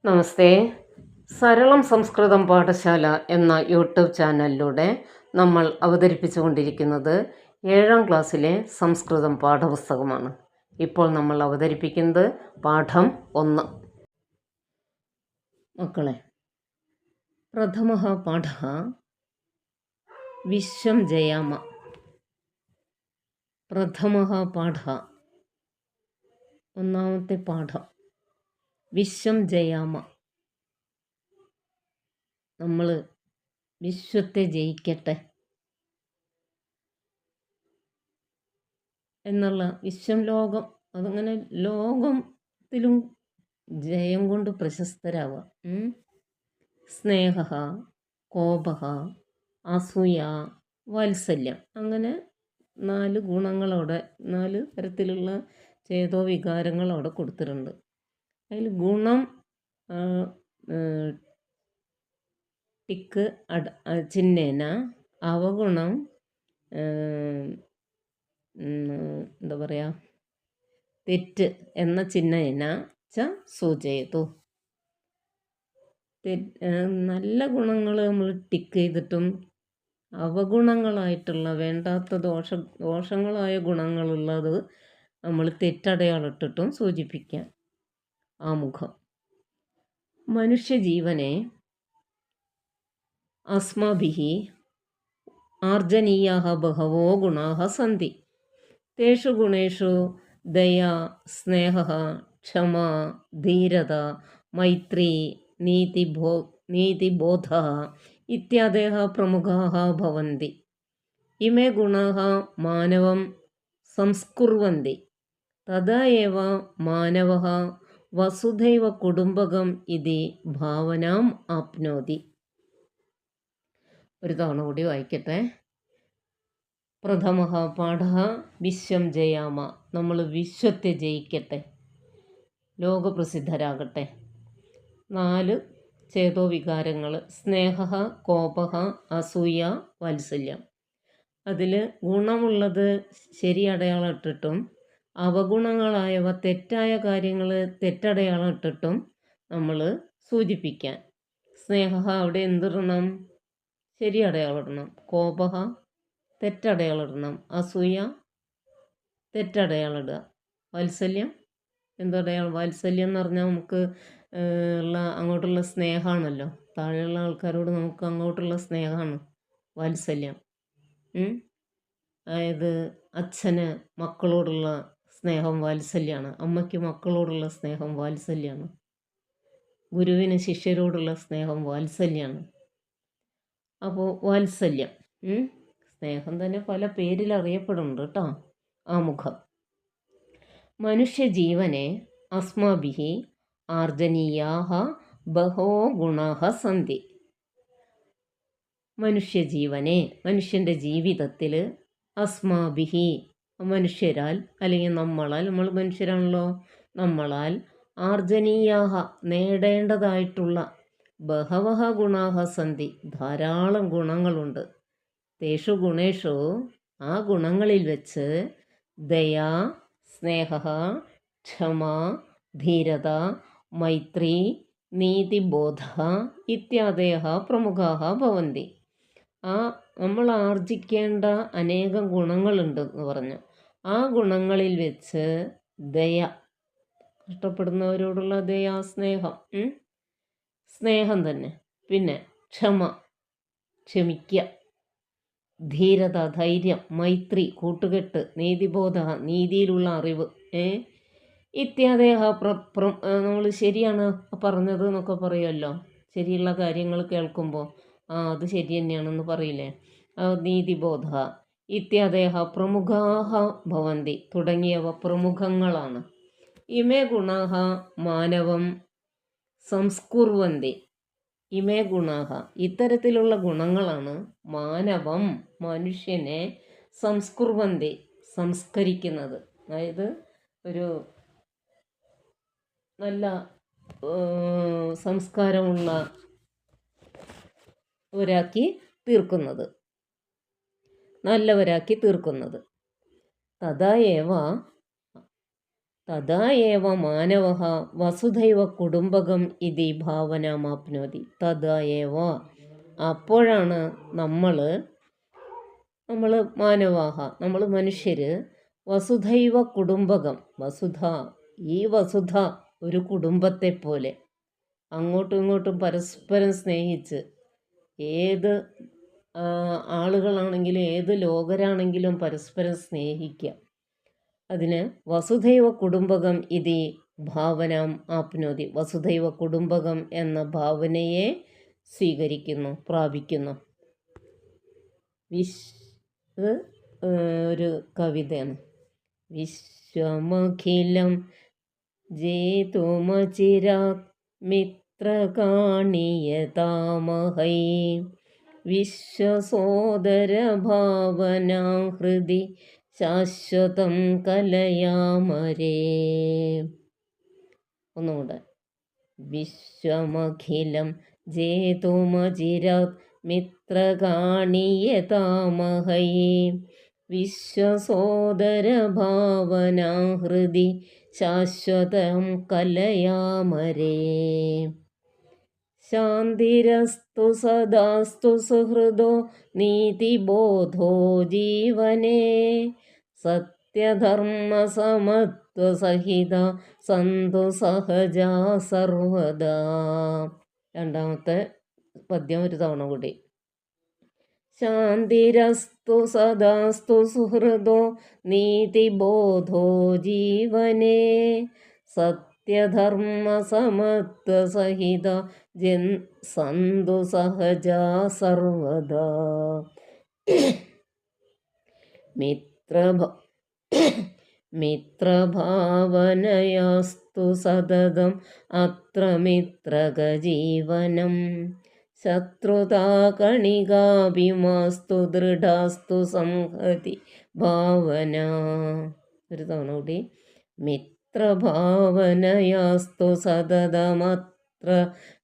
നമസ്തേ. സരളം സംസ്കൃതം പാഠശാല എന്ന യൂട്യൂബ് ചാനലിലൂടെ നമ്മൾ അവതരിപ്പിച്ചുകൊണ്ടിരിക്കുന്നത് 7ാം ക്ലാസ്സിലെ സംസ്കൃതം പാഠപുസ്തകമാണ്. ഇപ്പോൾ നമ്മൾ അവതരിപ്പിക്കുന്നത് പാഠം 1. മക്കളെ, പ്രഥമഃ പാഠഃ വിശ്വം ജയാമ. പ്രഥമഃ പാഠഃ, ഒന്നാമത്തെ പാഠം വിശ്വം ജയാമ. നമ്മൾ വിശ്വത്തെ ജയിക്കട്ടെ എന്നുള്ള വിശ്വം, ലോകം, അതങ്ങനെ ലോകത്തിലും ജയം കൊണ്ട് പ്രശസ്തരാവുക. സ്നേഹ, കോപ, അസൂയ, വാത്സല്യം, അങ്ങനെ 4 ഗുണങ്ങളവിടെ, 4 തരത്തിലുള്ള ചേതോ വികാരങ്ങൾ അവിടെ കൊടുത്തിട്ടുണ്ട്. അതിൽ ഗുണം ടിക്ക് ചിഹ്നേന, അവഗുണം എന്താ പറയുക, തെറ്റ് എന്ന ചിഹ്നേന ച സൂചയതു. നല്ല ഗുണങ്ങൾ നമ്മൾ ടിക്ക് ചെയ്തിട്ടും അവഗുണങ്ങളായിട്ടുള്ള വേണ്ടാത്ത ദോഷങ്ങളായ ഗുണങ്ങളുള്ളത് നമ്മൾ തെറ്റടയാളിട്ടിട്ടും സൂചിപ്പിക്കാം. ആമുഖം. മനുഷ്യജീവനെ അസ്മാഭിः ആർജനീയാः ബഹവോ ഗുണാः സന്തി. തേഷു ഗുണേഷു ദയാ, സ്നേഹः, ക്ഷമാ, ധീരത, മൈത്രീ, നീതിബോധः ഇത്യാദയः പ്രമുഖാः ഭവന്തി. ഇമേ ഗുണാः മാനവം സംസ്കുർവന്തി. തദാ ഏവ മാനവः വസുധൈവ കുടുംബകം ഇതി ഭാവനാം ആപ്നോതി. ഒരു തവണ കൂടി വായിക്കട്ടെ. പ്രഥമഃ പാഠഃ വിശ്വം ജയാമ. നമ്മൾ വിശ്വത്തെ ജയിക്കട്ടെ, ലോകപ്രസിദ്ധരാകട്ടെ. 4 ചേതോ വികാരങ്ങൾ: സ്നേഹ, കോപ, അസൂയ, വാത്സല്യം. അതിൽ ഗുണമുള്ളത് ശരിയടയാളം ഇട്ടിട്ടും അവഗുണങ്ങളായവ തെറ്റായ കാര്യങ്ങൾ തെറ്റടയാളം ഇട്ടിട്ടും നമ്മൾ സൂചിപ്പിക്കാൻ. സ്നേഹ അവിടെ എന്തിടണം? ശരി അടയാളം ഇടണം. കോപ തെറ്റടയാളം ഇടണം. അസൂയ തെറ്റടയാളം ഇടുക. വാത്സല്യം എന്തടയാളം? വാത്സല്യം എന്ന് പറഞ്ഞാൽ നമുക്ക് അങ്ങോട്ടുള്ള സ്നേഹമാണല്ലോ. താഴെയുള്ള ആൾക്കാരോട് നമുക്ക് അങ്ങോട്ടുള്ള സ്നേഹമാണ് വാത്സല്യം. അതായത് അച്ഛന് മക്കളോടുള്ള സ്നേഹം വാത്സല്യമാണ്, അമ്മയ്ക്ക് മക്കളോടുള്ള സ്നേഹം വാത്സല്യമാണ്, ഗുരുവിന് ശിഷ്യരോടുള്ള സ്നേഹം വാത്സല്യമാണ്. അപ്പോൾ വാത്സല്യം, സ്നേഹം തന്നെ പല പേരിൽ അറിയപ്പെടുന്നുണ്ട് കേട്ടോ. ആമുഖം. മനുഷ്യജീവനെ അസ്മാഭിः ആർജനീയാः ബഹവോ ഗുണാः സന്തി. മനുഷ്യജീവനെ, മനുഷ്യൻ്റെ ജീവിതത്തിൽ, അസ്മാഭിഹി മനുഷ്യരാൽ, അല്ലെങ്കിൽ നമ്മളാൽ, നമ്മൾ മനുഷ്യരാണല്ലോ, നമ്മളാൽ, ആർജനീയാഹ നേടേണ്ടതായിട്ടുള്ള, ബഹവഹ ഗുണാഹ സന്തി ധാരാളം ഗുണങ്ങളുണ്ട്. തേഷു ഗുണേഷു ആ ഗുണങ്ങളിൽ വെച്ച് ദയാ, സ്നേഹ, ക്ഷമ, ധീരത, മൈത്രി, നീതിബോധ ഇത്യാദയഃ പ്രമുഖാः ഭവന്തി. ആ നമ്മൾ ആർജിക്കേണ്ട അനേകം ഗുണങ്ങളുണ്ടെന്ന് പറഞ്ഞു. ആ ഗുണങ്ങളിൽ വെച്ച് ദയ, കഷ്ടപ്പെടുന്നവരോടുള്ള ദയാ, സ്നേഹം, സ്നേഹം തന്നെ. പിന്നെ ക്ഷമ, ക്ഷമിക്കുക. ധീരത, ധൈര്യം. മൈത്രി, കൂട്ടുകെട്ട്. നീതിബോധ, നീതിയിലുള്ള അറിവ്. ഇത്യാദയ നമ്മൾ ശരിയാണ് പറഞ്ഞത് എന്നൊക്കെ പറയുമല്ലോ. ശരിയുള്ള കാര്യങ്ങൾ കേൾക്കുമ്പോൾ അത് ശരി തന്നെയാണെന്ന് പറയില്ലേ. നീതിബോധ ഇത്യാദയ പ്രമുഖാഹ ഭവന്തി തുടങ്ങിയവ പ്രമുഖങ്ങളാണ്. ഇമേ ഗുണാഹ മാനവം സംസ്കുർവന്തി. ഇമേ ഗുണാഹ ഇത്തരത്തിലുള്ള ഗുണങ്ങളാണ് മാനവം മനുഷ്യനെ സംസ്കുർവന്തി സംസ്കരിക്കുന്നത്. അതായത് ഒരു നല്ല സംസ്കാരമുള്ള ഒരാക്കി തീർക്കുന്നത്, നല്ലവരാക്കി തീർക്കുന്നത്. തഥാ ഏവ തഥാ ഏവ മാനവഃ വസുധൈവ കുടുംബകം ഇതി ഭാവനാമാപ്നോതി. തഥാ ഏവ അപ്പോഴാണ് നമ്മൾ മാനവാഹ നമ്മൾ മനുഷ്യർ വസുധൈവ കുടുംബകം വസുധ ഈ വസുധ ഒരു കുടുംബത്തെ പോലെ അങ്ങോട്ടും ഇങ്ങോട്ടും പരസ്പരം സ്നേഹിച്ച് ഏത് ആളുകളാണെങ്കിലും ഏത് ലോകരാണെങ്കിലും പരസ്പരം സ്നേഹിക്കുക. അതിന് വസുധൈവ കുടുംബകം ഇതി ഭാവനാം ആപ്നോതി. വസുധൈവ കുടുംബകം എന്ന ഭാവനയെ സ്വീകരിക്കുന്നു, പ്രാപിക്കുന്നു. ഒരു കവിതയാണ്. വിശ്വമഖിലം ജേതുമചിരാത് മിത്രകാണിയതാമഹൈ വിശ്വസോദരഭാവനാ ഹൃദി ശാശ്വതം കലയാമരേ. ഒന്നുകൂടെ. വിശ്വമഖിലം ജേതുമചിരാത് മിത്രകാണിയതാമഹൈ വിശ്വസോദരഭാവനാ ഹൃദി ശാശ്വതം കലയാമരേ. ശാന്തിരസ്തു സദാസ്തു സുഹൃദോ നീതിബോധോ ജീവനേ സത്യധർമ്മസമത്വസഹിത സന്തു സഹജാ സർവദാ. രണ്ടാമത്തെ പദ്യം ഒരു തവണ കൂടി. ശാന്തിരസ്തു സദാസ്തു സുഹൃദോ നീതിബോധോ ജീവനേ സത്യധർമ്മസമത്വസഹിത സന്തു സഹജാ സർവദാ. മിത്രഭാവനയാസ്തു സതതം അത്ര മിത്രകജീവനം ശത്രുതാ കണികാഭിമാസ്തു ദൃഢാസ്തു സംഹതി ഭാവന. ഒരു തവണ കൂടി. മിത്രഭാവനയാസ്തു സതതമത്ര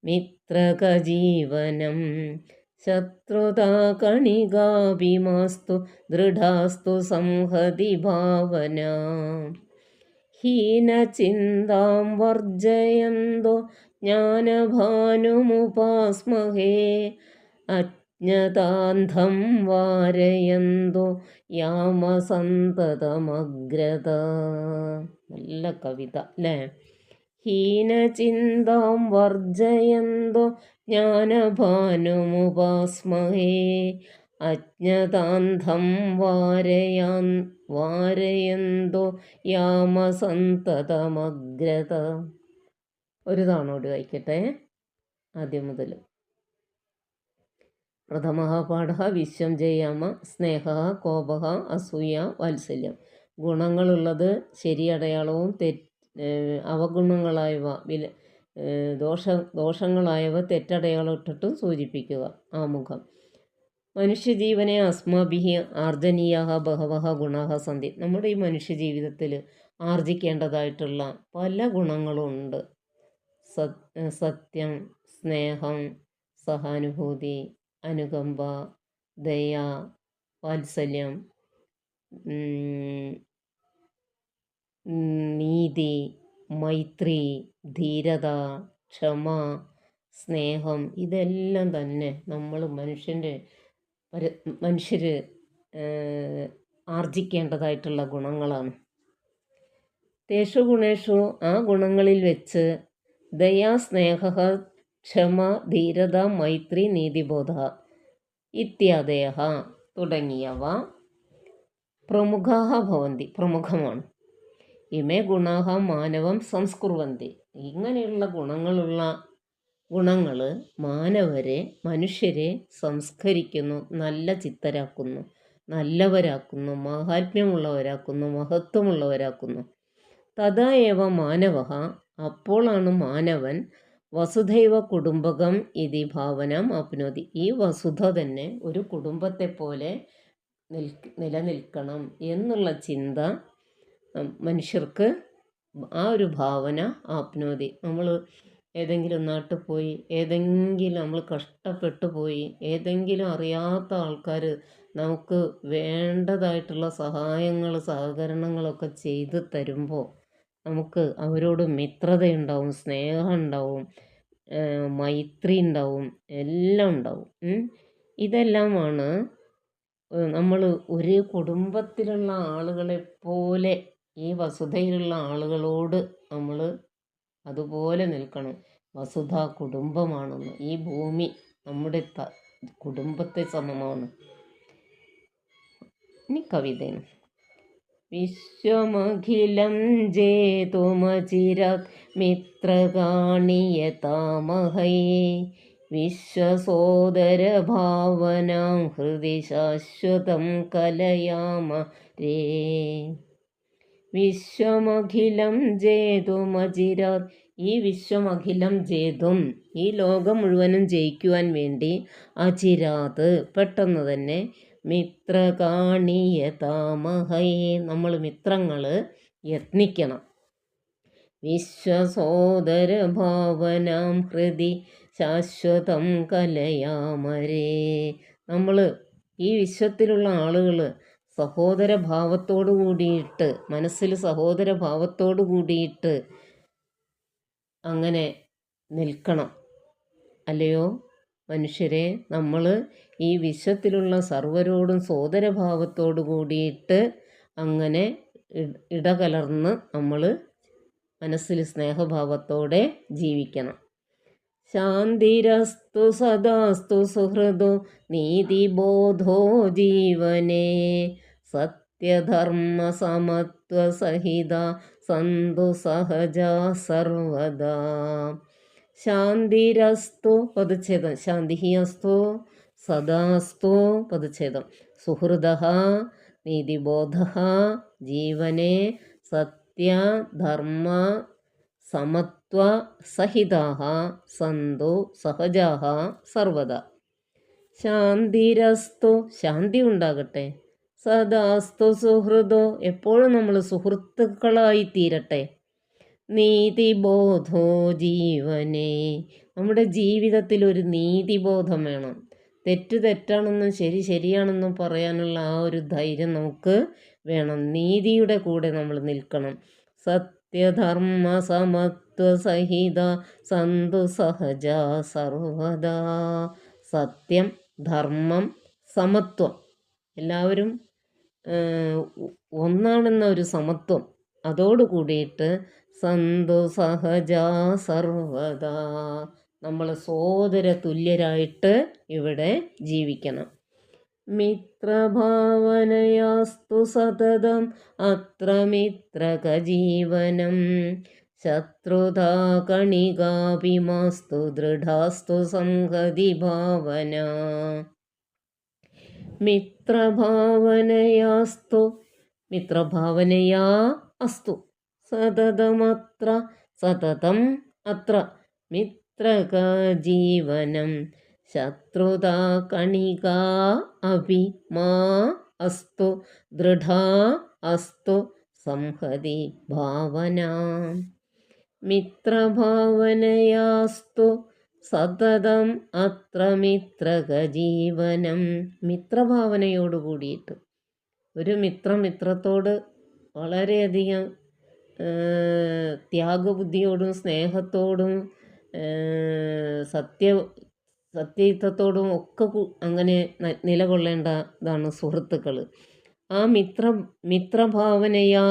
മിത്രകജീവനം ശത്രുതാ കണികാഭിമാസ്തു ദൃഢാസ്തു സംഹതി ഭാവന. ഹീനചിന്താം വർജയന്തോ ജ്ഞാനഭാനുമുപാസ്മഹേ അജ്ഞതാന്ധം വാരയന്തോ യാമസന്തതമഗ്രത. നല്ല കവിത അല്ലേ? ഹീനചിന്താം വർജയന്തോ ജ്ഞാനഭാനുമുപാസ്മഹേ അജ്ഞതാന്ധം വാരയന്തോ യാമസന്തതമഗ്രത. ഒരു തവണ കൂടി വായിക്കട്ടെ, ആദ്യം മുതൽ. പ്രഥമഃ പാഠഃ വിശ്വം ജയാമ സ്നേഹഃ കോപഃ അസൂയ വാത്സല്യം. ഗുണങ്ങളുള്ളത് ശരിയടയാളവും അവഗുണങ്ങളായവ ദോഷങ്ങളായവ തെറ്റടയാളം ഇട്ടിട്ടും സൂചിപ്പിക്കുക. ആമുഖം. മനുഷ്യജീവനെ അസ്മാഭിः ആർജനീയാः ബഹവः ഗുണാः സന്തി. നമ്മുടെ ഈ മനുഷ്യജീവിതത്തിൽ ആർജിക്കേണ്ടതായിട്ടുള്ള പല ഗുണങ്ങളും ഉണ്ട്. സത്യം, സ്നേഹം, സഹാനുഭൂതി, അനുകമ്പ, ദയ, വാത്സല്യം, നീതി, മൈത്രി, ധീരത, ക്ഷമ, സ്നേഹം, ഇതെല്ലാം തന്നെ നമ്മൾ മനുഷ്യർ ആർജിക്കേണ്ടതായിട്ടുള്ള ഗുണങ്ങളാണ്. തേഷു ഗുണേഷു ആ ഗുണങ്ങളിൽ വെച്ച് ദയാ, സ്നേഹ, ക്ഷമ, ധീരത, മൈത്രി, നീതിബോധ ഇത്യാദയ തുടങ്ങിയവ പ്രമുഖാഃ ഭവന്തി പ്രമുഖമാണ്. ഇമേ ഗുണാഃ മാനവം സംസ്കുർവന്തി. ഇങ്ങനെയുള്ള ഗുണങ്ങൾ മനുഷ്യരെ സംസ്കരിക്കുന്നു, നല്ല ചിത്തരാക്കുന്നു, നല്ലവരാക്കുന്നു, മാഹാത്മ്യമുള്ളവരാക്കുന്നു, മഹത്വമുള്ളവരാക്കുന്നു. തഥാ ഏവ മാനവഃ അപ്പോഴാണ് മാനവൻ വസുധൈവ കുടുംബകം ഇതി ഭാവനാം ആപ്നോതി. ഈ വസുധ തന്നെ ഒരു കുടുംബത്തെ പോലെ നിലനിൽക്കണം എന്നുള്ള ചിന്ത മനുഷ്യർക്ക് ആ ഒരു ഭാവന ആപ്നോതി. നമ്മൾ ഏതെങ്കിലും നാട്ടിൽ പോയി, ഏതെങ്കിലും നമ്മൾ കഷ്ടപ്പെട്ടു പോയി, ഏതെങ്കിലും അറിയാത്ത ആൾക്കാർ നമുക്ക് വേണ്ടതായിട്ടുള്ള സഹായങ്ങൾ സഹകരണങ്ങളൊക്കെ ചെയ്തു തരുമ്പോൾ നമുക്ക് അവരോട് മിത്രതയുണ്ടാവും, സ്നേഹം ഉണ്ടാവും, മൈത്രി ഉണ്ടാവും, എല്ലാം ഉണ്ടാവും. ഇതെല്ലാമാണ് നമ്മൾ ഒരു കുടുംബത്തിലുള്ള ആളുകളെ പോലെ ഈ വസുധയിലുള്ള ആളുകളോട് നമ്മൾ അതുപോലെ നിൽക്കണം. വസുധ കുടുംബമാണെന്ന്. ഈ ഭൂമി നമ്മുടെ കുടുംബത്തെ സമമാണ്. ഇനി കവിതയാണ്. വിശ്വമഖിലം ജേതുമചിരാത് മിത്രകാണിയതാമഹൈ വിശ്വസോദരഭാവനാം ഹൃദി ശാശ്വതം കലയാമ രേ. വിശ്വമഖിലം ജേതുമചിരാത്, ഈ വിശ്വമഖിലം ജേതും, ഈ ലോകം മുഴുവനും ജയിക്കുവാൻ വേണ്ടി, അചിരാത് പെട്ടെന്ന് തന്നെ, മിത്രകാണിയതാമഹൈ നമ്മൾ മിത്രങ്ങൾ യത്നിക്കണം. വിശ്വസോദരഭാവനാം ഹൃദി ശാശ്വതം കലയാമരേ. നമ്മൾ ഈ വിശ്വത്തിലുള്ള ആളുകൾ സഹോദരഭാവത്തോടു കൂടിയിട്ട്, മനസ്സിൽ സഹോദരഭാവത്തോടു കൂടിയിട്ട് അങ്ങനെ നിൽക്കണം. അല്ലയോ മനുഷ്യരെ, നമ്മൾ ഈ വിശ്വത്തിലുള്ള സർവരോടും സോദരഭാവത്തോടു കൂടിയിട്ട് അങ്ങനെ ഇടകലർന്ന് നമ്മൾ മനസ്സിൽ സ്നേഹഭാവത്തോടെ ജീവിക്കണം. ശാന്തിരസ്തു സദാസ്തു സുഹൃദോ നീതിബോധോ ജീവനേ സത്യധർമ്മ സമത്വ സഹിത സന്തു സഹജ സർവദാ. ശാന്തിരസ്തു പദച്ഛേദം, ശാന്തി അസ്തു സദാസ്തു പദച്ഛേദം, സുഹൃദഃ നീതിബോധഃ ജീവനേ സത്യധർമ്മ സമത്വ സഹിതാഃ സന്തു സഹജാഃ സർവദാ. ശാന്തിരസ്തു ശാന്തി ഉണ്ടാകട്ടെ, സദാസ്തു സുഹൃദോ എപ്പോഴും നമ്മൾ സുഹൃത്തുക്കളായി തീരട്ടെ, നീതിബോധോ ജീവനേ നമ്മുടെ ജീവിതത്തിൽ ഒരു നീതിബോധം വേണം. തെറ്റ് തെറ്റാണെന്നും ശരി ശരിയാണെന്നും പറയാനുള്ള ആ ഒരു ധൈര്യം നമുക്ക് വേണം. നീതിയുടെ കൂടെ നമ്മൾ നിൽക്കണം. സത്യധർമ്മ സമത്വ സഹിത സന്തു സഹജ സർവദാ. സത്യം, ധർമ്മം, സമത്വം, എല്ലാവരും ഒന്നാണെന്ന ഒരു സമത്വം, അതോട് കൂടിയിട്ട് സന്തു സഹജ സർവദാ നമ്മൾ സോദര തുല്യരായിട്ട് ഇവിടെ ജീവിക്കണം. മിത്രഭാവനയാസ്തു സതതം അത്ര മിത്രകജീവനം ശത്രുതാ കണികാഭിമാസ്തു ദൃഢാസ്തു സംഹതി ഭാവന. മിത്രഭാവനയാസ്തു മിത്രഭാവനയാ അസ്തു സതതമത്ര സതതം അത്ര മിത്രകജീവനം ശത്രുതാ കണികാ അഭി മാ അസ്തു ദൃഢാ അസ്തു സംഹതി ഭാവന. മിത്രഭാവനയാസ്തു സതതം അത്ര മിത്രകജീവനം. മിത്രഭാവനയോട് കൂടിയിട്ട് ഒരു മിത്രത്തോട് വളരെയധികം ത്യാഗബുദ്ധിയോടും സ്നേഹത്തോടും സത്യയുക്തത്തോടും ഒക്കെ അങ്ങനെ നിലകൊള്ളേണ്ടതാണ് സുഹൃത്തുക്കൾ. ആ മിത്രഭാവനയാ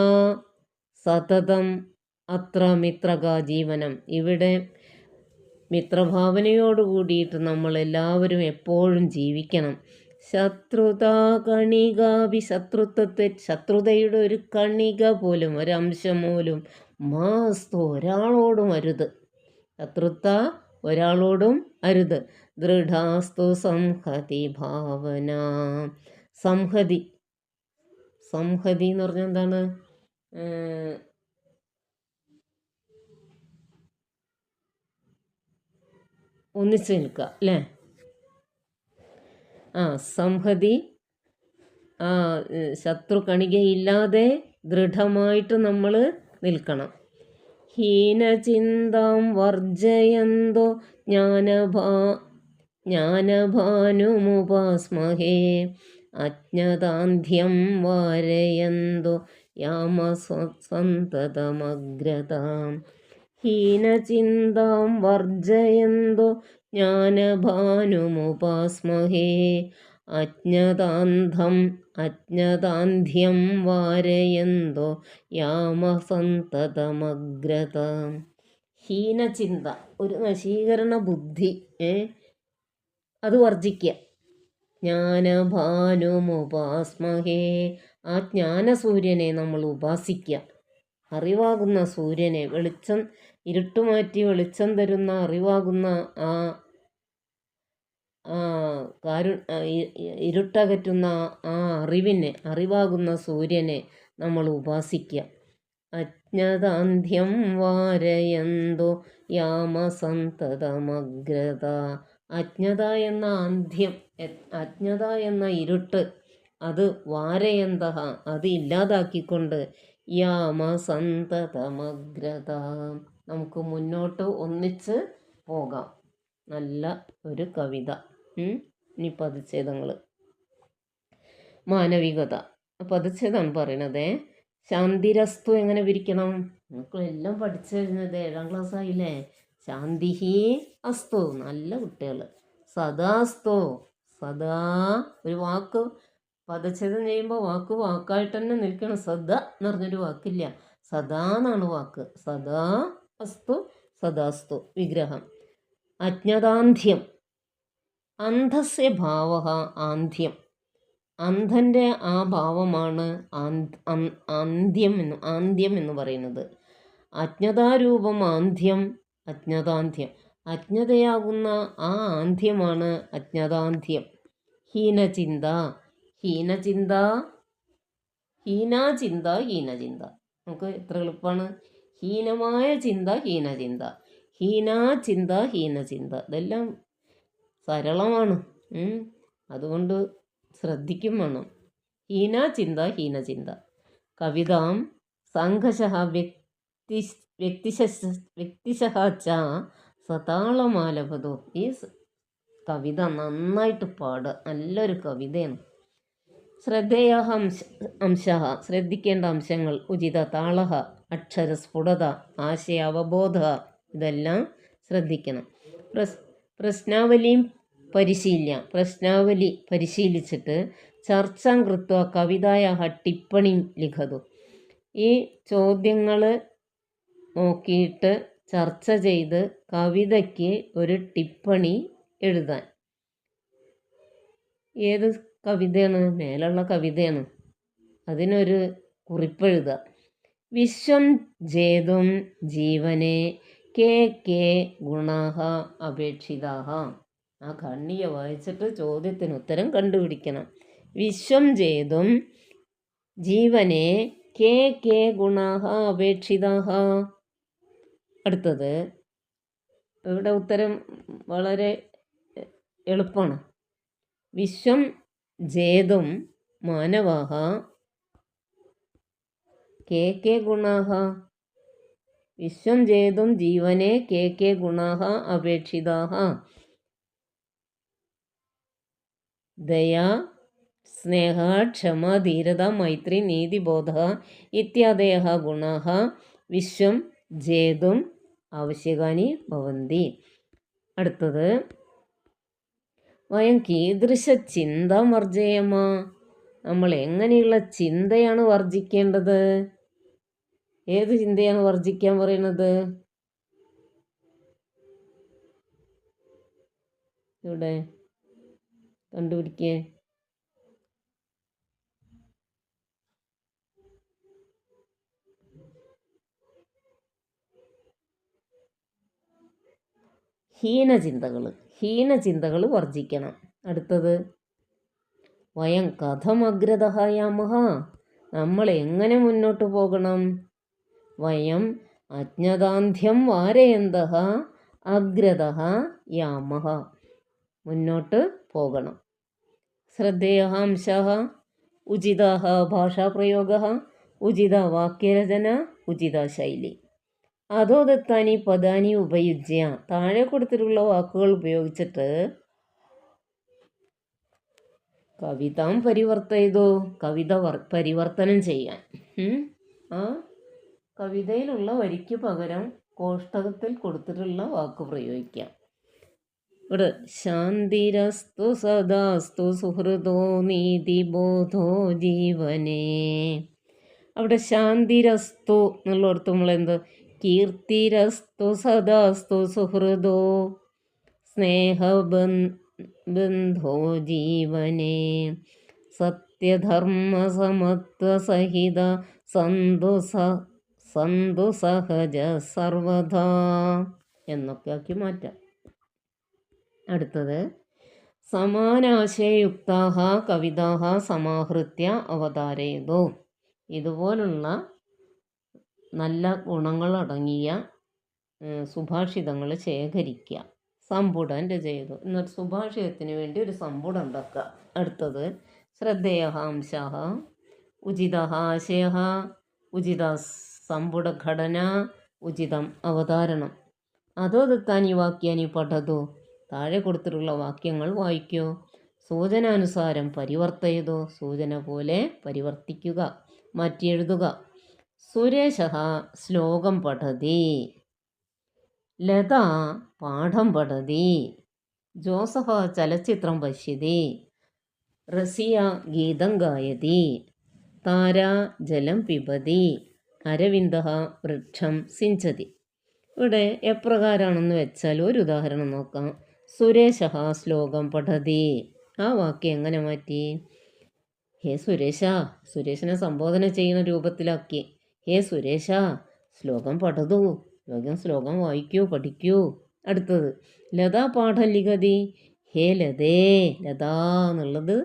സതതം അത്ര മിത്രക ജീവനം. ഇവിടെ മിത്രഭാവനയോട് കൂടിയിട്ട് നമ്മളെല്ലാവരും എപ്പോഴും ജീവിക്കണം. ശത്രുതാ കണികാഭി ശത്രുതയുടെ ഒരു കണിക പോലും, ഒരംശം പോലും മാസ്തു ഒരാളോടും അരുത്. ശത്രുത ഒരാളോടും അരുത്. ദൃഢാസ്തു സംഹതി ഭാവന. സംഹതി എന്ന് പറഞ്ഞാൽ എന്താണ്? ഒന്നിച്ച് നിൽക്കുക അല്ലേ? സംഹതി, ശത്രു കണികയില്ലാതെ ദൃഢമായിട്ട് നമ്മൾ നിൽക്കണം. ഹീനചിന്താം വർജയന്തോ ജ്ഞാനഭാനുമുപാസ്മഹേ അജ്ഞതാന്ധ്യം വാരയന്തോ യാമസന്തതമഗ്രതാം ഹീനചിന്താം വർജയന്തോ ജ്ഞാനഭാനുമുപാസ്മഹേ അജ്ഞതാന്ധ്യം വാരയന്തോ യാമസന്തതമഗ്രതാം. ഹീനചിന്ത, ഒരു നശീകരണ ബുദ്ധി, അത് വർജിക്കുക. ജ്ഞാനഭാനുമുപാസ്മഹേ, ആ ജ്ഞാനസൂര്യനെ നമ്മൾ ഉപാസിക്കുക. അറിവാകുന്ന സൂര്യനെ, വെളിച്ചം ഇരുട്ടുമാറ്റി വെളിച്ചം തരുന്ന അറിവാകുന്ന ആ ഇരുട്ടകറ്റുന്ന ആ അറിവാകുന്ന സൂര്യനെ നമ്മൾ ഉപാസിക്കുക. അജ്ഞതാന്ധ്യം വാരയന്തോ യാമസന്തതമഗ്രത. അജ്ഞത എന്ന അന്ധ്യം, അജ്ഞത എന്ന ഇരുട്ട്, അത് വാരയന്ത, അത് ഇല്ലാതാക്കിക്കൊണ്ട് യാമസന്തതമഗ്രത, നമുക്ക് മുന്നോട്ട് ഒന്നിച്ച് പോകാം. നല്ല ഒരു കവിത. ഇനി പദച്ഛേദങ്ങൾ. മാനവികത പദച്ഛേദമാണ് പറയണത്. ശാന്തിരസ്തു എങ്ങനെ വിരിക്കണം? നമുക്കെല്ലാം പഠിച്ചു കഴിഞ്ഞത് 7ാം ക്ലാസ് ആയില്ലേ. ശാന്തിഹി അസ്തു, നല്ല കുട്ടികൾ. സദാസ്തു, സദാ, ഒരു വാക്ക് പദച്ഛേദം ചെയ്യുമ്പോൾ വാക്കായിട്ട് തന്നെ നിൽക്കണം. സദ എന്ന് പറഞ്ഞൊരു വാക്കില്ല, സദാ എന്നാണ് വാക്ക്. സദാ അസ്തു, സദാസ്തു വിഗ്രഹം. അജ്ഞതാന്ധ്യം, അന്ധസ്യ ഭാവ ആന്ധ്യം, അന്ധൻ്റെ ആ ഭാവമാണ് ആന്ധ്യം എന്ന് പറയുന്നത്. അജ്ഞതാരൂപം ആന്ധ്യം, അജ്ഞതാന്ധ്യം, അജ്ഞതയാകുന്ന ആ ആന്ധ്യമാണ് അജ്ഞതാന്ധ്യം. ഹീനചിന്ത, ഹീനചിന്ത, ഹീനാചിന്ത, ഹീനചിന്ത. നമുക്ക് എത്ര എളുപ്പമാണ്. ഹീനമായ ചിന്ത, ഹീനചിന്ത, ഹീനാചിന്ത, ഹീനചിന്ത, ഇതെല്ലാം സരളമാണ്. അതുകൊണ്ട് ശ്രദ്ധിക്കും വേണം. ഹീനാചിന്ത, ഹീനചിന്ത. കവിതാം സംഘശഃ വ്യക്തിശഃ ച സതാളമാലഭതോ. ഈ കവിത നന്നായിട്ട് പാടുക, നല്ലൊരു കവിതയാണ്. ശ്രദ്ധേയ അംശഃ, ശ്രദ്ധിക്കേണ്ട അംശങ്ങൾ. ഉചിത താളഃ, അക്ഷരസ്ഫുടത, ആശയ അവബോധ, ഇതെല്ലാം ശ്രദ്ധിക്കണം. പ്രശ്നാവലി പരിശീലിച്ചിട്ട് ചർച്ചാം കൃത്വ കവിതായാഹ ടിപ്പണിം ലിഖതു. ഈ ചോദ്യങ്ങൾ നോക്കിയിട്ട് ചർച്ച ചെയ്ത് കവിതയ്ക്ക് ഒരു ടിപ്പണി എഴുതാൻ. ഏത് കവിതയാണ്? മേലുള്ള കവിതയാണ്. അതിനൊരു കുറിപ്പെഴുതുക. വിശ്വം ജേതും ജീവനെ കേ ഗുണാഹ അപേക്ഷിതാഹ. ആ ഖണ്ഡിക വായിച്ചിട്ട് ചോദ്യത്തിന് ഉത്തരം കണ്ടുപിടിക്കണം. വിശ്വം ജേതും ജീവനെ കേ ഗുണാഹ അപേക്ഷിതാഹ. അടുത്തത്, ഇവിടെ ഉത്തരം വളരെ എളുപ്പമാണ്. വിശ്വം ജേതും മാനവാഹ കേ ഗുണാഹ. വിശ്വം ജേതും ജീവനെ കേ ഗുണാഹ അപേക്ഷിതാഹ. ദയാ, സ്നേഹ, ക്ഷമ, ധീരത, മൈത്രി, നീതിബോധ ഇത്യാദയഃ ഗുണാഃ വിശ്വം ജേതും ആവശ്യകാനി ഭവന്തി. അടുത്തത്, വയം കീദൃശ ചിന്ത വർജയേമ. നമ്മൾ എങ്ങനെയുള്ള ചിന്തയാണ് വർജിക്കേണ്ടത്? ഏത് ചിന്തയാണ് വർജിക്കാൻ പറയുന്നത്? ഇവിടെ കണ്ടുപിടിക്കേ. ഹീനചിന്തകൾ വർജിക്കണം. അടുത്തത്, വയം കഥമഗ്രതയാമഹ. നമ്മൾ എങ്ങനെ മുന്നോട്ട് പോകണം? വയം അജ്ഞതാന്ധ്യം വാരയന്തഃ അഗ്രതഃ യാമഹ. മുന്നോട്ട് പോകണം. ശ്രദ്ധേയഃ അംശഃ, ഉചിതഃ ഭാഷാപ്രയോഗഃ, ഉചിത വാക്യരചന, ഉചിത ശൈലി. അധോദത്താനി പദാനി ഉപയുജ്യ. താഴെ കൊടുത്തിട്ടുള്ള വാക്കുകൾ ഉപയോഗിച്ചിട്ട് കവിതാം പരിവർത്തയതോ, കവിത പരിവർത്തനം ചെയ്യാൻ. ആ കവിതയിലുള്ള വരിക്ക് പകരം കോഷ്ടകത്തിൽ കൊടുത്തിട്ടുള്ള വാക്ക് പ്രയോഗിക്കാം. ഇവിടെ ശാന്തിരസ്തു സദാസ്തു സുഹൃതോ നീതിബോധോ ജീവനേ. അവിടെ ശാന്തിരസ്തു എന്നുള്ളിടത്ത് നമ്മളെന്ത്, കീർത്തിരസ്തു സദാസ്തു സുഹൃതോ സ്നേഹബന്ധോ ജീവനേ സത്യധർമ്മസമത്വസഹിത സന്തു സഹജ സർവധാ എന്നൊക്കെ ആക്കി മാറ്റാം. അടുത്തത് സമാനാശയയുക്താഹ കവിതാഹ സമാഹൃത്യ അവതാരയതോ. ഇതുപോലുള്ള നല്ല ഗുണങ്ങളടങ്ങിയ സുഭാഷിതങ്ങൾ ശേഖരിക്കുക. സമ്പുടം രചയതു. എന്നിട്ട് സുഭാഷിതത്തിന് വേണ്ടി ഒരു സമ്പുടം ഉണ്ടാക്കുക. അടുത്തത് ശ്രദ്ധേയ അംശാഹ ഉചിത ആശയ ഉചിത സമ്പുടഘടന ഉചിതം അവതാരണം. അതോ ദത്താനി വാക്യാനി പഠതു. താഴെ കൊടുത്തിട്ടുള്ള വാക്യങ്ങൾ വായിക്കൂ. സൂചനാനുസാരം പരിവർത്തയതോ. സൂചന പോലെ പരിവർത്തിക്കുക, മാറ്റി എഴുതുക. സുരേശ ശ്ലോകം പഠതി. ലത പാഠം പഠതി. ജോസഫ ചലച്ചിത്രം പശ്യതി. റസിയ ഗീതം ഗായതി. താര ജലം പിബതി. അരവിന്ദ വൃക്ഷം സിഞ്ചതി. ഇവിടെ എപ്രകാരമാണെന്ന് വെച്ചാൽ ഒരു ഉദാഹരണം നോക്കാം. സുരേശ ശ്ലോകം പഠതി. ആ വാക്യം എങ്ങനെ മാറ്റി? ഹേ സുരേശ, സുരേഷിനെ സംബോധന ചെയ്യുന്ന രൂപത്തിലാക്കി. ഹേ സുരേശ ശ്ലോകം പഠതു. ശ്ലോകം വായിക്കൂ, പഠിക്കൂ. അടുത്തത് ലതാ പാഠം ലിഖതി. ഹേ ലതേ. ലതാ എന്നുള്ളത്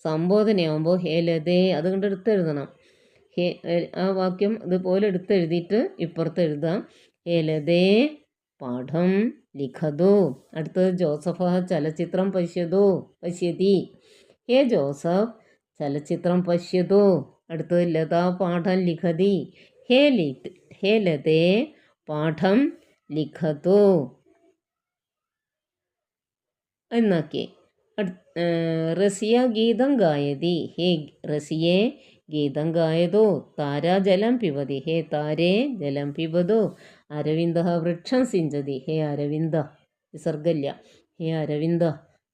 സംബോധനയാകുമ്പോൾ ഹേ ലതേ അതുകൊണ്ട് എടുത്തെഴുതണം. ആ വാക്യം ഇതുപോലെ എടുത്തെഴുതിയിട്ട് ഇപ്പുറത്ത് എഴുതാം. ഹേ ലതേ പാഠം ലിഖതു. അടുത്തത് ജോസഫ ചലച്ചിത്രം പശ്യതി. ഹേ ജോസഫ് ചലച്ചിത്രം പശ്യതു. അടുത്തത് ലതാ പാഠം ലിഖതി. ഹേ ലതേ പാഠം ലിഖതു എന്നാക്കി. റസിയ ഗീതം ഗായതി. ഹേ റസിയെ ഗീതം ഗായതു. താര ജലം പിബതി. ഹേ താരേ ജലം പിബതു. അരവിന്ദ വൃക്ഷം സിഞ്ചതി. ഹേ അരവിന്ദ വിസർഗല്യ. ഹേ അരവിന്ദ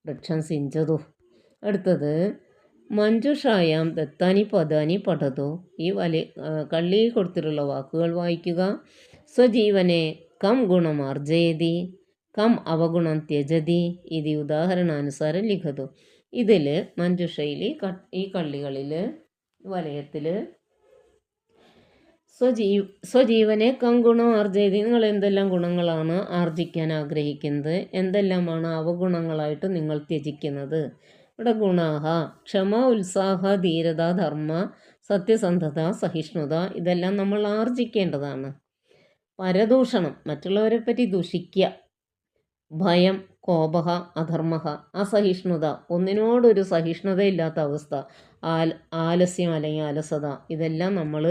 വൃക്ഷം സിഞ്ചതു. അടുത്തത് മഞ്ജുഷായാം ദത്താനി പദാനി പഠതു. ഈ കള്ളിയിൽ കൊടുത്തിട്ടുള്ള വാക്കുകൾ വായിക്കുക. സ്വജീവനെ കം ഗുണം ആർജയതി, കം അവഗുണം ത്യജതി. ഇത് ഉദാഹരണാനുസാരം ലിഖതു. ഇതിൽ മഞ്ജുഷയിൽ ഈ കള്ളികളിൽ വലയത്തിൽ സ്വജീവനെ കം ഗുണം ആർജയതി. നിങ്ങൾ എന്തെല്ലാം ഗുണങ്ങളാണ് ആർജിക്കാൻ ആഗ്രഹിക്കുന്നത്, എന്തെല്ലാമാണ് അവഗുണങ്ങളായിട്ട് നിങ്ങൾ ത്യജിക്കുന്നത്. ഇവിടെ ഗുണാഹ ക്ഷമ, ഉത്സാഹ, ധീരത, ധർമ്മ, സത്യസന്ധത, സഹിഷ്ണുത ഇതെല്ലാം നമ്മൾ ആർജിക്കേണ്ടതാണ്. പരദൂഷണം മറ്റുള്ളവരെ പറ്റി ദൂഷിക്കുക. ഭയം, കോപഹ, അധർമ്മഹ, അസഹിഷ്ണുത ഒന്നിനോടൊരു സഹിഷ്ണുതയില്ലാത്ത അവസ്ഥ, ആലസ്യം അല്ലെങ്കിൽ അലസത ഇതെല്ലാം നമ്മൾ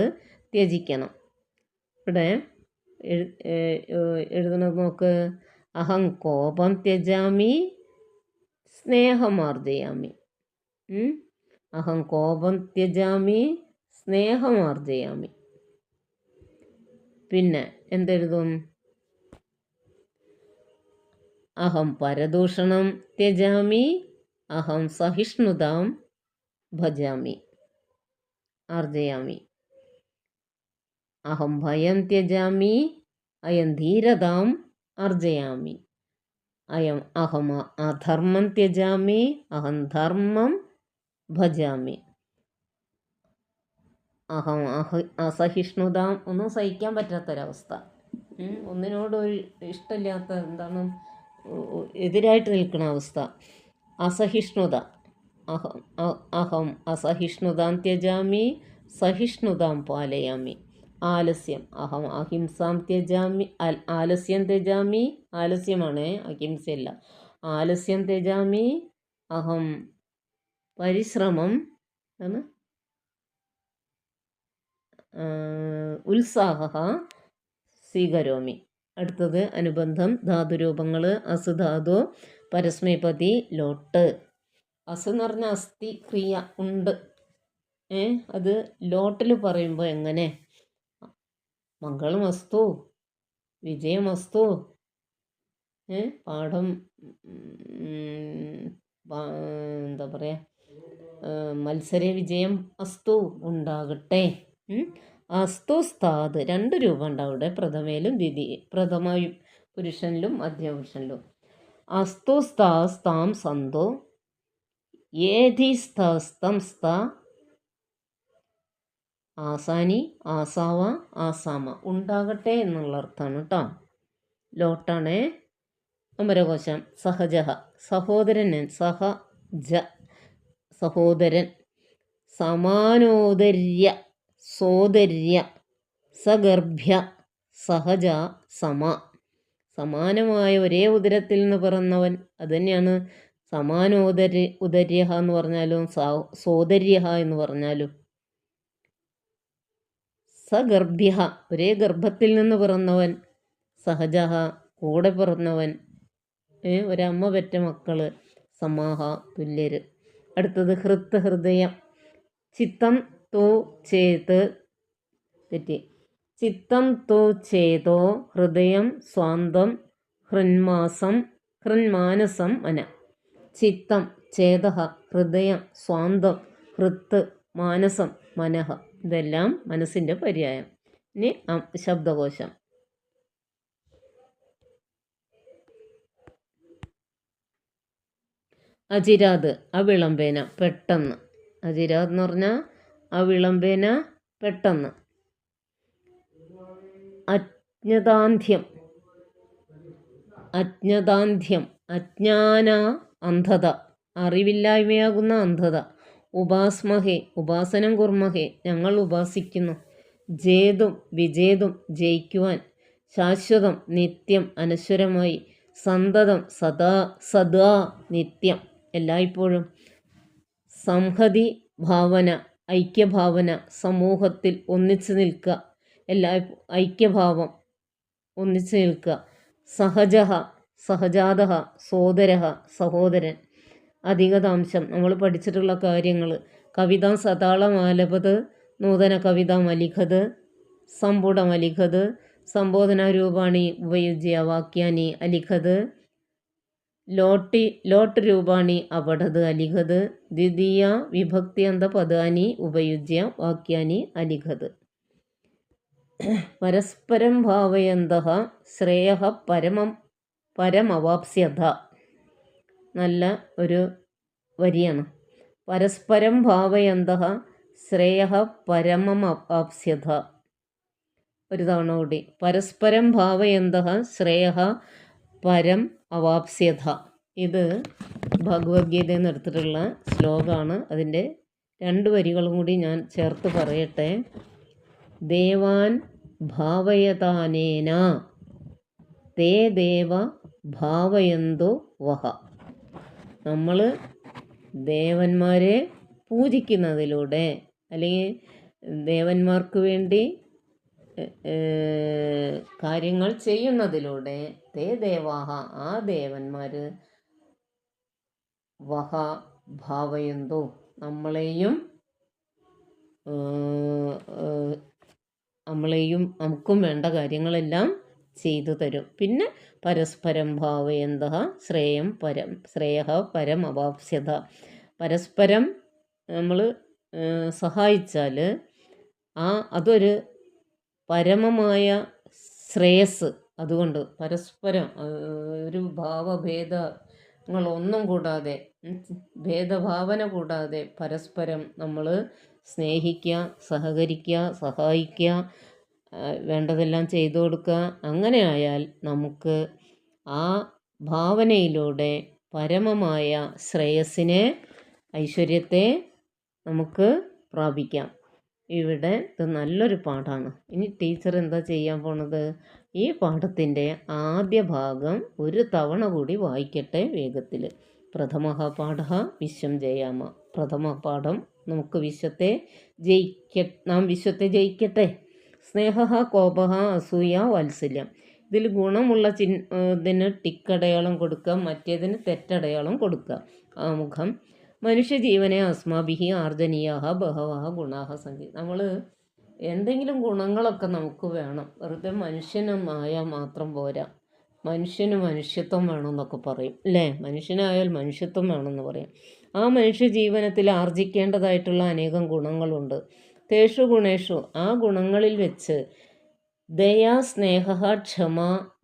ത്യജിക്കണം. ഇവിടെ എഴുതുന്നത് നോക്ക്. അഹം കോപം ത്യജാമി സ്നേഹമാർജയാമി. അഹം കോപം ത്യജാമി സ്നേഹമാർജയാമി. പിന്നെ എന്തെഴുതും? അഹം പരദൂഷണം ത്യജാമി അഹം സഹിഷ്ണുതാം ഭജാമി ആർജയാമി. അഹം ഭയം ത്യജാമി അയം ധീരതാം ആർജയാമി. അഹം അധർമ്മം ത്യജാമി അഹം ധർമ്മം ഭജാമി. അഹം അസഹിഷ്ണുതാം ഒന്നും സഹിക്കാൻ പറ്റാത്തൊരവസ്ഥ, ഒന്നിനോടൊരു ഇഷ്ടമില്ലാത്ത എന്താണ് എതിരായിട്ട് നിൽക്കുന്ന അവസ്ഥ, അസഹിഷ്ണുത. അഹം അസഹിഷ്ണുതാം ത്യജാമി സഹിഷ്ണുതാം പാലയാമി. ആലസ്യം അഹം അഹിംസാം ത്യജാമി ആലസ്യം ത്യജാമി. ആലസ്യമാണ്, അഹിംസയല്ല. ആലസ്യം ത്യജാമി അഹം പരിശ്രമം ആണ് ഉത്സാഹ സ്വീകരോമി. അടുത്തത് അനുബന്ധം ധാതുരൂപങ്ങൾ. അസുധാതു പരസ്മൈപതി ലോട്ട്. അസ് എന്ന് പറഞ്ഞാൽ അസ്ഥി, ക്രിയ, ഉണ്ട്. അത് ലോട്ടിൽ പറയുമ്പോൾ എങ്ങനെ? മംഗളമസ്തു, വിജയമസ്തു, പാഠം എന്താ പറയുക, മത്സര വിജയം അസ്തു ഉണ്ടാകട്ടെ. അസ്തു സ്ഥാത് 2 രൂപം ഉണ്ട് അവിടെ, പ്രഥമയിലും പ്രഥമ പുരുഷനിലും മധ്യപുരുഷനിലും. അസ്തു സ്ഥാം സന്തോ ഏധി സ്തം സ്ത ആസാനി ആസാവ ആസാമ ഉണ്ടാകട്ടെ എന്നുള്ള അർത്ഥമാണ് കേട്ടോ. ലോട്ടാണേ. അമരകോശം. സഹജഹ സഹോദരൻ, സഹജ സഹോദരൻ. സമാനോദര്യ സോദര്യ സഗർഭ്യ സഹജ സമ. സമാനമായ ഒരേ ഉദരത്തിൽ നിന്ന് പിറന്നവൻ, അതുതന്നെയാണ് ഉദര്യഹ എന്ന് പറഞ്ഞാലും സോദര്യഹ എന്ന് പറഞ്ഞാലും. സഗർഭ്യ ഒരേ ഗർഭത്തിൽ നിന്ന് പിറന്നവൻ, സഹജഹ കൂടെ പിറന്നവൻ, ഒരമ്മ പെറ്റ മക്കള്, സമാഹ തുല്യര്. അടുത്തത് ഹൃദയം. ചിത്തം തോ ചേത് തെറ്റി. ചിത്തം തോ ചേതോ ഹൃദയം സ്വാന്തം ഹൃന്മാനസം മന. ചിത്തം ചേതഃ ഹൃദയം സ്വാന്തം ഹൃത്ത് മാനസം മനഃ. ഇതെല്ലാം മനസ്സിൻ്റെ പര്യായം. ഇനി ശബ്ദകോശം. അജിരാത് അവിളംബേന പെട്ടെന്ന്. അജിരാത് എന്ന് പറഞ്ഞാൽ അവിളംബേന പെട്ടെന്ന്. അജ്ഞതാന്ധ്യം അജ്ഞാന അന്ധത അറിവില്ലായ്മയാകുന്ന അന്ധത. ഉപാസ്മഹേ ഉപാസനം കുർമഹേ ഞങ്ങൾ ഉപാസിക്കുന്നു. ജേതും വിജേതും ജയിക്കുവാൻ. ശാശ്വതം നിത്യം അനശ്വരമായി. സന്തതം സദാ നിത്യം എല്ലായ്പ്പോഴും. സംഹതി ഭാവന ഐക്യഭാവന സമൂഹത്തിൽ ഒന്നിച്ചു നിൽക്കുക, ഐക്യഭാവം ഒന്നിച്ചു നിൽക്കുക. സഹജഃ സഹജാതഃ സോദരഃ സഹോദരൻ. അധികതാംശം നമ്മൾ പഠിച്ചിട്ടുള്ള കാര്യങ്ങൾ. കവിത സതാളമാലപത് നൂതന കവിത മലിഖത് സംപുടമലിഖത് സംബോധനാരൂപാണി ഉപയുജ്യ വാക്യാനി അലിഖത് ലോട്ട് രൂപാണി അപഠത് അലിഖത് ദ്വിതീയ വിഭക്ത്യന്ത പദാനി ഉപയുജ്യ വാക്യാനി അലിഖത്. പരസ്പരം ഭാവയന്തഃ ശ്രേയഃ പരമവാപ്സ്യത. നല്ല ഒരു വരിയാണ്. പരസ്പരം ഭാവയന്തഃ ശ്രേയഃ പരമവാപ്സ്യത. ഒരു തവണ കൂടി. പരസ്പരം ഭാവയന്തഃ ശ്രേയഃ പരം അവാപ്സ്യത. ഇത് ഭഗവത്ഗീതയിൽ നിന്ന് എടുത്തിട്ടുള്ള ശ്ലോകമാണ്. അതിൻ്റെ 2 വരികളും കൂടി ഞാൻ ചേർത്ത് പറയട്ടെ. ദേവാൻ ഭാവയതാനേന തേ ദേവ ഭാവയന്തോ വഹ. നമ്മൾ ദേവന്മാരെ പൂജിക്കുന്നതിലൂടെ അല്ലെങ്കിൽ ദേവന്മാർക്ക് വേണ്ടി കാര്യങ്ങൾ ചെയ്യുന്നതിലൂടെ തേ ദേവാഹ ആ ദേവന്മാർ വഹ ഭാവയന്തോ നമ്മളെയും നമുക്കും വേണ്ട കാര്യങ്ങളെല്ലാം ചെയ്തു തരും. പിന്നെ പരസ്പരം ഭാവയന്തഃ ശ്രേയഃ പരം അവാപ്സ്യത. പരസ്പരം നമ്മൾ സഹായിച്ചാൽ അതൊരു പരമമായ ശ്രേയസ്. അതുകൊണ്ട് പരസ്പരം ഒരു ഭാവഭേദങ്ങളൊന്നും കൂടാതെ, ഭേദഭാവന കൂടാതെ പരസ്പരം നമ്മൾ സ്നേഹിക്കുക, സഹകരിക്കുക, സഹായിക്കുക, വേണ്ടതെല്ലാം ചെയ്തു കൊടുക്കുക. അങ്ങനെ ആയാൽ നമുക്ക് ആ ഭാവനയിലൂടെ പരമമായ ശ്രേയസ്സിനെ, ഐശ്വര്യത്തെ നമുക്ക് പ്രാപിക്കാം. ഇവിടെ ഇത് നല്ലൊരു പാഠമാണ്. ഇനി ടീച്ചർ എന്താ ചെയ്യാൻ പോണത്? ഈ പാഠത്തിൻ്റെ ആദ്യ ഭാഗം ഒരു തവണ കൂടി വായിക്കട്ടെ വേഗത്തിൽ. പ്രഥമഃ പാഠഃ വിശ്വം ജയാമ. പ്രഥമ പാഠം നമുക്ക് നാം വിശ്വത്തെ ജയിക്കട്ടെ. സ്നേഹഃ കോപഃ അസൂയ വാത്സല്യം. ഇതിൽ ഗുണമുള്ള ഇതിന് ടിക്കടയാളം കൊടുക്കുക, മറ്റേതിന് തെറ്റടയാളം കൊടുക്കുക. ആമുഖം. മനുഷ്യജീവനെ അസ്മാഭിഹി ആർജനീയാഹ ബഹവഹ ഗുണാഹ സന്ധി. നമ്മൾ എന്തെങ്കിലും ഗുണങ്ങളൊക്കെ നമുക്ക് വേണം. വെറുതെ മനുഷ്യനായാൽ മാത്രം പോരാ. മനുഷ്യന് മനുഷ്യത്വം വേണമെന്നൊക്കെ പറയും അല്ലേ? മനുഷ്യനായാൽ മനുഷ്യത്വം വേണമെന്ന് പറയും. ആ മനുഷ്യ ജീവനത്തിൽ ആർജിക്കേണ്ടതായിട്ടുള്ള അനേകം ഗുണങ്ങളുണ്ട്. തേഷു ഗുണേഷു, ആ ഗുണങ്ങളിൽ വെച്ച് ദയ, സ്നേഹ, ക്ഷമ,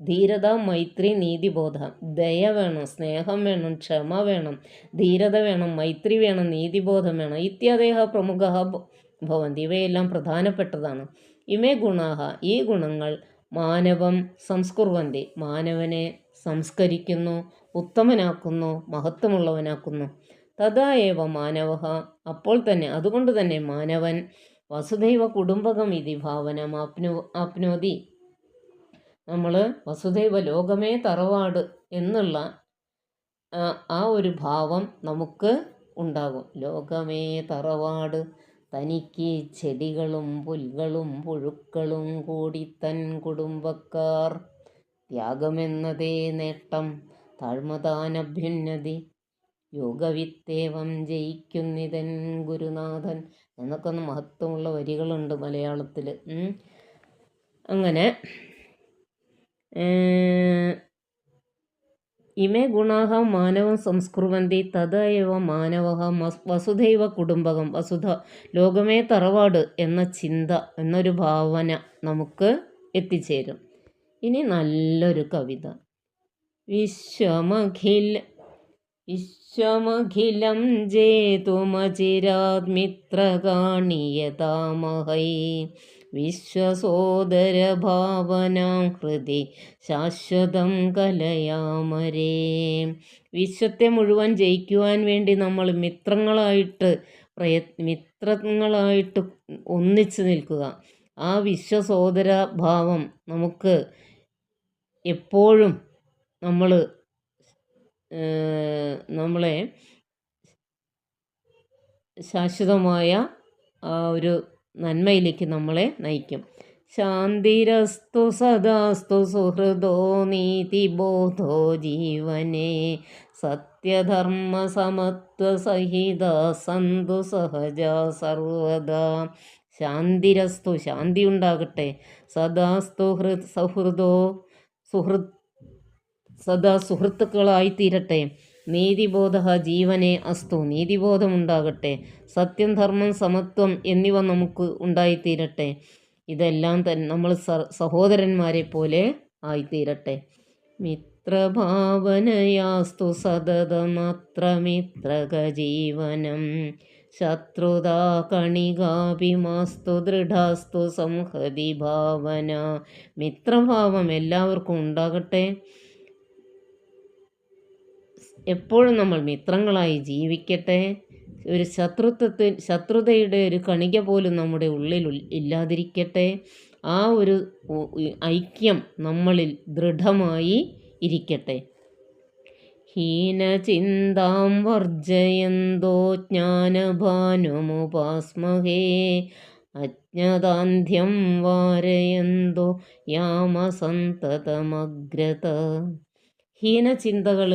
ധീരത, മൈത്രി, നീതിബോധ. ദയ വേണം, സ്നേഹം വേണം, ക്ഷമ വേണം, ധീരത വേണം, മൈത്രി വേണം, നീതിബോധം വേണം. ഇത്യാദേഹ പ്രമുഖ ഭവന്തി, ഇവയെല്ലാം പ്രധാനപ്പെട്ടതാണ്. ഇമേ ഗുണാഹ, ഈ ഗുണങ്ങൾ മാനവം സംസ്കുർവന്തി, മാനവനെ സംസ്കരിക്കുന്നു, ഉത്തമനാക്കുന്നു, മഹത്വമുള്ളവനാക്കുന്നു. തഥാ ഏവ മാനവ, അപ്പോൾ തന്നെ, അതുകൊണ്ട് തന്നെ മാനവൻ വസുധൈവ കുടുംബകം ഇതി ഭാവനം ആപ്നോതി, നമ്മൾ വസുധൈവ ലോകമേ തറവാട് എന്നുള്ള ആ ഒരു ഭാവം നമുക്ക് ഉണ്ടാകും. ലോകമേ തറവാട്, തനിക്ക് ചെടികളും പുൽകളും പുഴുക്കളും കൂടി തൻ കുടുംബക്കാർ, ത്യാഗമെന്നതേ നേട്ടം, താഴ്മതാനഭ്യുന്നതി, യോഗവിത്തേവം ജയിക്കുന്നിതൻ ഗുരുനാഥൻ എന്നൊക്കെ ഒന്ന് മഹത്വമുള്ള വരികളുണ്ട് മലയാളത്തിൽ. അങ്ങനെ ഇമേ ഗുണാഹ മാനവം സംസ്കുർവന്തി തദൈവ മാനവ വസുധൈവ കുടുംബകം, വസുധ ലോകമേ തറവാട് എന്ന ചിന്ത, എന്നൊരു ഭാവന നമുക്ക് എത്തിച്ചേരും. ഇനി നല്ലൊരു കവിത. വിശ്വമഖിലം ജേതുമചിരാത് മിത്രകാണിയതാമഹൈ, വിശ്വസോദരഭാവനാം ഹൃദി ശാശ്വതം കലയാമരേ. വിശ്വത്തെ മുഴുവൻ ജയിക്കുവാൻ വേണ്ടി നമ്മൾ മിത്രങ്ങളായിട്ട് ഒന്നിച്ചു നിൽക്കുക. ആ വിശ്വസോദര ഭാവം നമുക്ക് എപ്പോഴും നമ്മളെ ശാശ്വതമായ ആ ഒരു നന്മയിലേക്ക് നമ്മളെ നയിക്കും. ശാന്തിരസ്തു സദാസ്തു സുഹൃദോ നീതിബോധോ ജീവനേ, സത്യധർമ്മ സമത്വ സഹിത സന്തു സഹജ സർവദാ. ശാന്തിരസ്തു, ശാന്തി ഉണ്ടാകട്ടെ. സദാസ്തു സൗഹൃദോ, സദാ സുഹൃത്തുക്കളായിത്തീരട്ടെ. നീതിബോധ ജീവനെ അസ്തു, നീതിബോധമുണ്ടാകട്ടെ. സത്യം, ധർമ്മം, സമത്വം എന്നിവ നമുക്ക് ഉണ്ടായിത്തീരട്ടെ. ഇതെല്ലാം തന്നെ നമ്മൾ സഹോദരന്മാരെ പോലെ ആയിത്തീരട്ടെ. മിത്രഭാവനയാസ്തു സതതമത്ര മിത്രകജീവനം, ശത്രുതാ കണികാഭിമാസ്തു ദൃഢാസ്തു സംഹതി ഭാവന. മിത്രഭാവം എല്ലാവർക്കും ഉണ്ടാകട്ടെ. എപ്പോഴും നമ്മൾ മിത്രങ്ങളായി ജീവിക്കട്ടെ. ഒരു ശത്രുതയുടെ ഒരു കണിക പോലും നമ്മുടെ ഉള്ളിൽ ഇല്ലാതിരിക്കട്ടെ. ആ ഒരു ഐക്യം നമ്മളിൽ ദൃഢമായി ഇരിക്കട്ടെ. ഹീനചിന്താം വർജയന്തോ ജ്ഞാനഭാനുമുപാസ്മഹേ, അജ്ഞതാന്ധ്യം വാരയന്തോ യാമസന്തതമഗ്രത. ഹീനചിന്തകൾ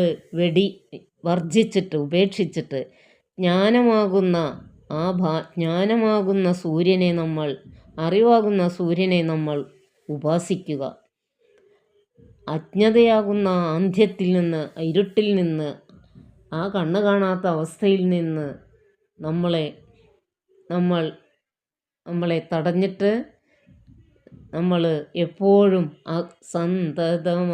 വർജിച്ചിട്ട് ഉപേക്ഷിച്ചിട്ട് ജ്ഞാനമാകുന്ന സൂര്യനെ നമ്മൾ, അറിവാകുന്ന സൂര്യനെ നമ്മൾ ഉപാസിക്കുക. അജ്ഞതയാകുന്ന ആന്ധ്യത്തിൽ നിന്ന്, ഇരുട്ടിൽ നിന്ന്, ആ കണ്ണ് കാണാത്ത അവസ്ഥയിൽ നിന്ന് നമ്മളെ തടഞ്ഞിട്ട് നമ്മൾ എപ്പോഴും സന്തതമഗ്രതയാമഹ,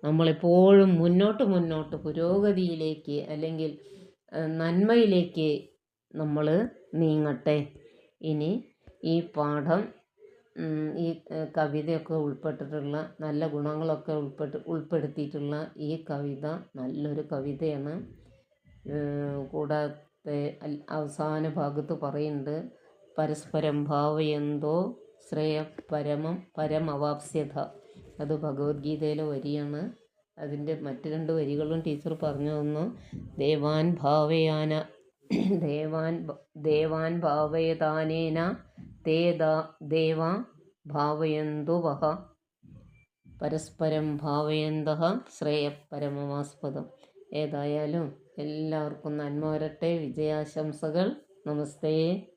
നമ്മളെപ്പോഴും മുന്നോട്ട് പുരോഗതിയിലേക്ക് അല്ലെങ്കിൽ നന്മയിലേക്ക് നമ്മൾ നീങ്ങട്ടെ. ഇനി ഈ പാഠം, ഈ കവിതയൊക്കെ ഉൾപ്പെട്ടിട്ടുള്ള, നല്ല ഗുണങ്ങളൊക്കെ ഉൾപ്പെടുത്തിയിട്ടുള്ള ഈ കവിത നല്ലൊരു കവിതയാണ്. കൂടാതെ അവസാന ഭാഗത്ത് പറയുന്നുണ്ട്, പരസ്പരം ഭാവയന്തോ ശ്രേയ പരമവാപ്സ്യത. അത് ഭഗവത്ഗീതയിലെ വരിയാണ്. അതിൻ്റെ മറ്റ് 2 വരികളും ടീച്ചർ പറഞ്ഞു തന്നു. ദേവാൻ ഭാവയതാനേന തേ ദേവാ ഭാവയന്തു വഹ, പരസ്പരം ഭാവയന്തഃ ശ്രേയ പരമമാസ്പദം. ഏതായാലും എല്ലാവർക്കും നന്മ വരട്ടെ. വിജയാശംസകൾ. നമസ്തേ.